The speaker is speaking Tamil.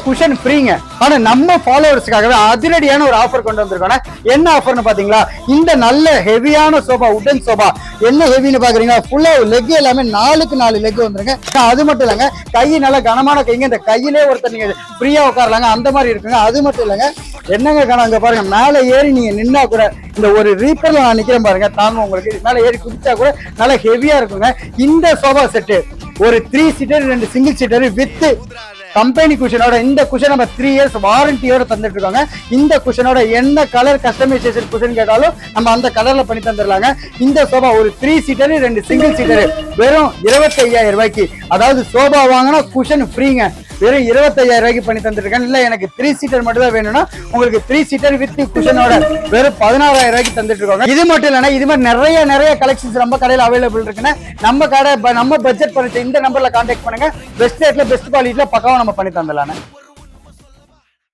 குஷன் ஃப்ரீங்க. ஆனா நம்ம ஃபாலோவர்ஸ்க்காகவே அதிரடியான ஒரு ஆஃபர் கொண்டு வந்திருக்கோம். என்ன ஆஃபர்னு பாத்தீங்களா, இந்த நல்ல ஹெவியான சோபா, உடன் சோபா என்ன ஹெவின்னு பாக்குறீங்களா, ஃபுல்லா லெக் எல்லாமே 4க்கு 4 லெக் வந்துருங்க. அது மட்டும் இல்லைங்க, கை நல்ல கனமான கைங்க, இந்த கையிலே ஒருத்தர் நீங்க ஃப்ரீயா உட்காரலாங்க, அந்த மாதிரி இருக்குங்க. அது மட்டும் இல்லைங்க, என்னங்க அங்க பாருங்க, மேல ஏறி நீங்க நின்னா கூட இந்த ஒரு ரீப்பர்ல நான் நிக்கிறேன் பாருங்க, தாங்க உங்களுக்கு மேல ஏறி குதிச்சா கூட நல்லா ஹெவியா இருக்குங்க. இந்த சோபா செட்டு ஒரு 3 seater 2 single seater with company குஷனோட, இந்த குஷன் நம்ம 3 இயர்ஸ் வாரண்டியோட தந்துட்டு இருக்காங்க. இந்த குஷனோட என்ன கலர் கஸ்டமைசேஷன் குஷன் கேட்டாலும் நம்ம அந்த கலர்ல பண்ணி தந்துடலாங்க. இந்த சோபா ஒரு 3 சீட்டர் 2 சிங்கிள் சீட்டர் வெறும் 25,000 ரூபாய்க்கு. அதாவது சோபா வாங்கினா குஷன் ஃப்ரீங்க. வெறும் 25,000 ரூபாய்க்கு பண்ணி தந்துருக்கேன். இல்ல எனக்கு 3 சீட்டர் மட்டும் தான் வேணும்னா உங்களுக்கு 3 சீட்டர் வித் குஷனோட வெறும் 16,000 ரூபாய்க்கு தந்துட்டு இருக்காங்க. இது மட்டும் இல்லைன்னா இது மாதிரி நிறைய கலெக்ஷன்ஸ் நம்ம கடையில் அவைலபிள் இருக்குன்னா நம்ம கடை நம்ம பட்ஜெட் பண்ணிட்டு இந்த நம்பர்ல கான்டாக்ட் பண்ணுங்க. பெஸ்ட் ரேட்ல பெஸ்ட் குவாலிட்டில பக்காவா நம்ம பண்ணி தந்துடலாம்.